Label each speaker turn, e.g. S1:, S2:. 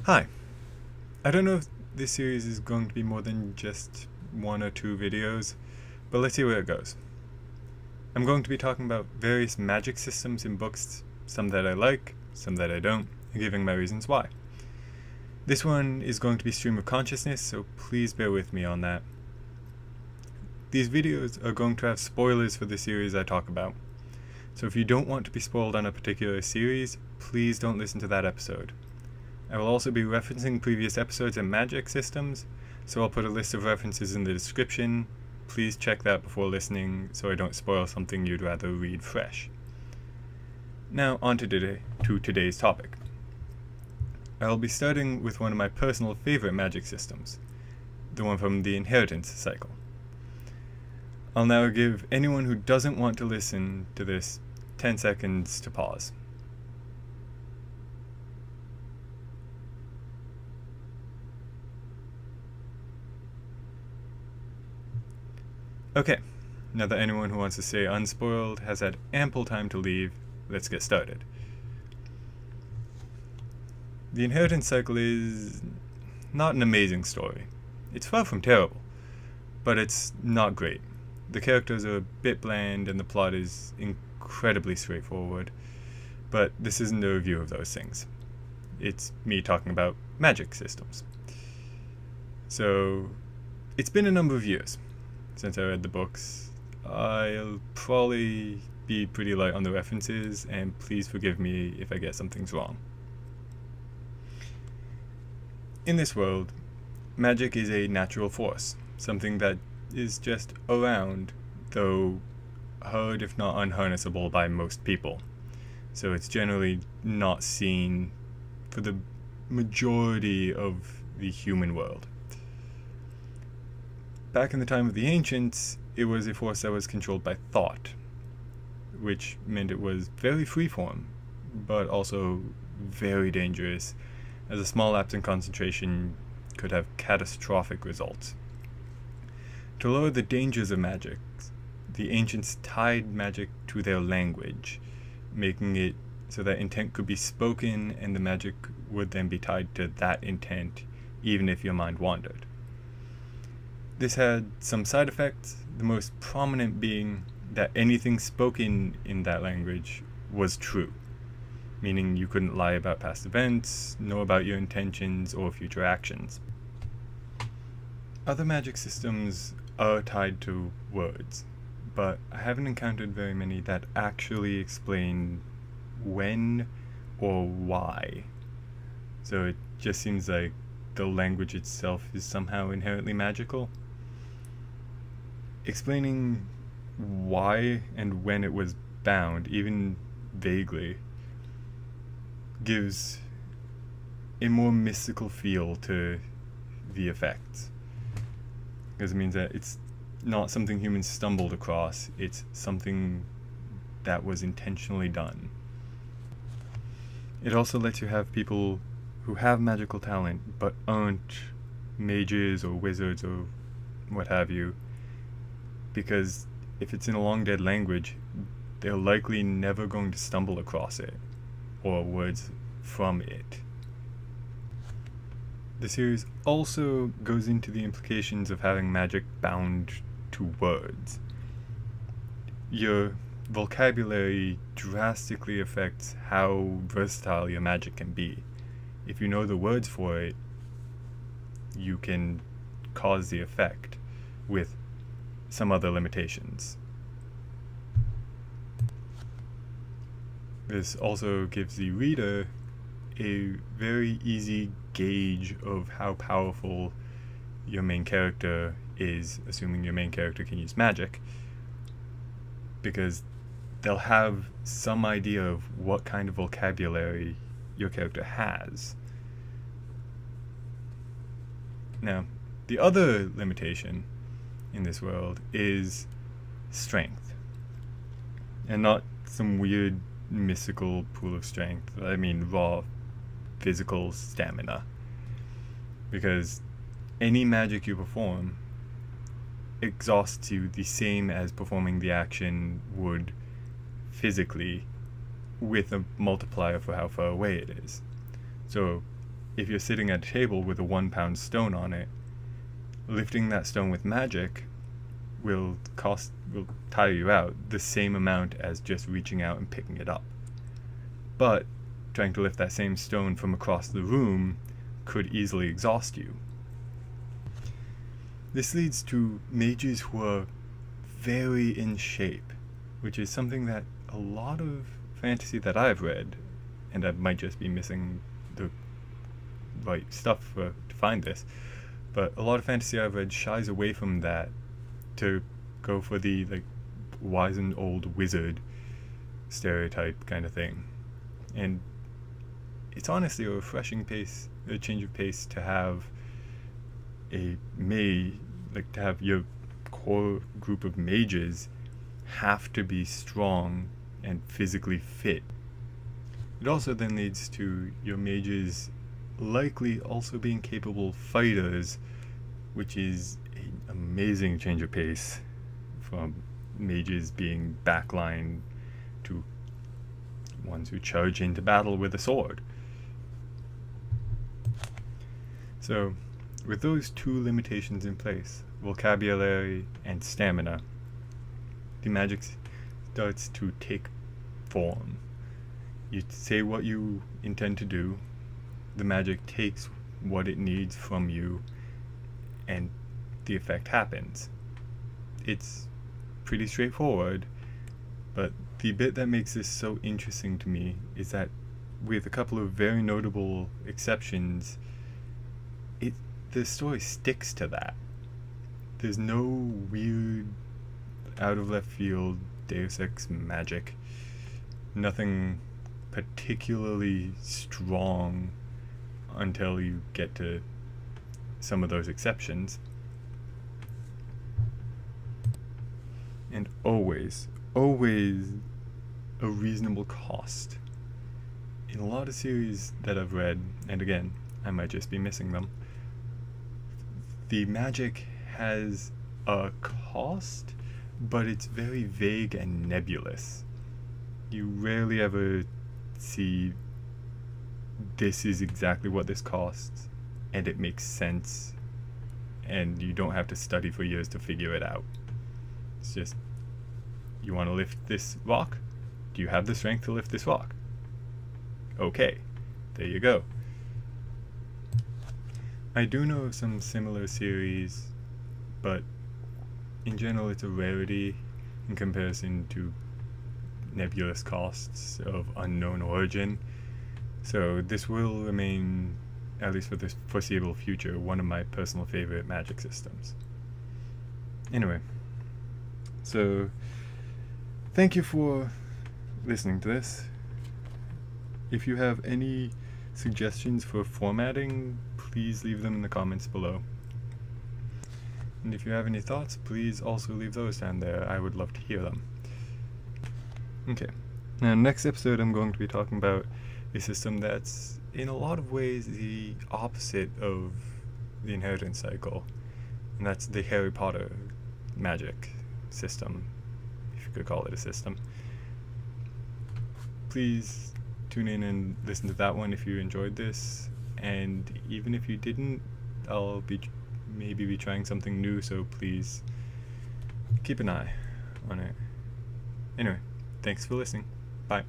S1: Hi. I don't know if this series is going to be more than just one or two videos, but let's see where it goes. I'm going to be talking about various magic systems in books, some that I like, some that I don't, and giving my reasons why. This one is going to be stream of consciousness, so please bear with me on that. These videos are going to have spoilers for the series I talk about, so if you don't want to be spoiled on a particular series, please don't listen to that episode. I will also be referencing previous episodes and magic systems, so I'll put a list of references in the description. Please check that before listening so I don't spoil something you'd rather read fresh. Now on to today's topic. I'll be starting with one of my personal favorite magic systems, the one from the inheritance cycle. I'll now give anyone who doesn't want to listen to this 10 seconds to pause. Okay, now that anyone who wants to stay unspoiled has had ample time to leave, let's get started. The inheritance cycle is not an amazing story. It's far from terrible, but it's not great. The characters are a bit bland and the plot is incredibly straightforward, but this isn't a review of those things. It's me talking about magic systems. So, it's been a number of years since I read the books. I'll probably be pretty light on the references, and please forgive me if I get some things wrong. In this world, magic is a natural force, something that is just around, though hard if not unharnessable by most people. So it's generally not seen for the majority of the human world. Back in the time of the ancients, it was a force that was controlled by thought, which meant it was very freeform, but also very dangerous, as a small lapse in concentration could have catastrophic results. To lower the dangers of magic, the ancients tied magic to their language, making it so that intent could be spoken and the magic would then be tied to that intent, even if your mind wandered. This had some side effects, the most prominent being that anything spoken in that language was true, meaning you couldn't lie about past events, know about your intentions, or future actions. Other magic systems are tied to words, but I haven't encountered very many that actually explain when or why. So it just seems like the language itself is somehow inherently magical. Explaining why and when it was bound, even vaguely, gives a more mystical feel to the effects. Because it means that it's not something humans stumbled across, it's something that was intentionally done. It also lets you have people who have magical talent but aren't mages or wizards or what have you, because if it's in a long dead language, they're likely never going to stumble across it, or words from it. The series also goes into the implications of having magic bound to words. Your vocabulary drastically affects how versatile your magic can be. If you know the words for it, you can cause the effect with some other limitations. This also gives the reader a very easy gauge of how powerful your main character is, assuming your main character can use magic, because they'll have some idea of what kind of vocabulary your character has. Now, the other limitation in this world is strength, and not some weird mystical pool of strength. I mean raw physical stamina, because any magic you perform exhausts you the same as performing the action would physically, with a multiplier for how far away it is. So if you're sitting at a table with a 1 pound stone on it, lifting that stone with magic will tire you out the same amount as just reaching out and picking it up. But trying to lift that same stone from across the room could easily exhaust you. This leads to mages who are very in shape, which is something that a lot of fantasy that I've read, and I might just be missing the right stuff to find this, but a lot of fantasy I've read shies away from that to go for the wizened old wizard stereotype kind of thing. And it's honestly a refreshing change of pace to have to have your core group of mages have to be strong and physically fit. It also then leads to your mages likely also being capable fighters, which is an amazing change of pace from mages being backline to ones who charge into battle with a sword. So, with those two limitations in place, vocabulary and stamina, the magic starts to take form. You say what you intend to do, the magic takes what it needs from you, and the effect happens. It's pretty straightforward, but the bit that makes this so interesting to me is that, with a couple of very notable exceptions, the story sticks to that. There's no weird, out of left field Deus Ex magic. Nothing particularly strong until you get to some of those exceptions. And always a reasonable cost. In a lot of series that I've read, and again, I might just be missing them, the magic has a cost, but it's very vague and nebulous. You rarely ever see this is exactly what this costs, and it makes sense, and you don't have to study for years to figure it out. It's just, you want to lift this rock? Do you have the strength to lift this rock? Okay, there you go. I do know of some similar series, but in general it's a rarity in comparison to nebulous costs of unknown origin. So this will remain, at least for the foreseeable future, one of my personal favorite magic systems. Anyway, so thank you for listening to this. If you have any suggestions for formatting, please leave them in the comments below. And if you have any thoughts, please also leave those down there. I would love to hear them. Okay, now next episode I'm going to be talking about a system that's in a lot of ways the opposite of the inheritance cycle, and that's the Harry Potter magic system, if you could call it a system. Please tune in and listen to that one if you enjoyed this, and even if you didn't, I'll maybe be trying something new, so please keep an eye on it. Anyway, thanks for listening. Bye.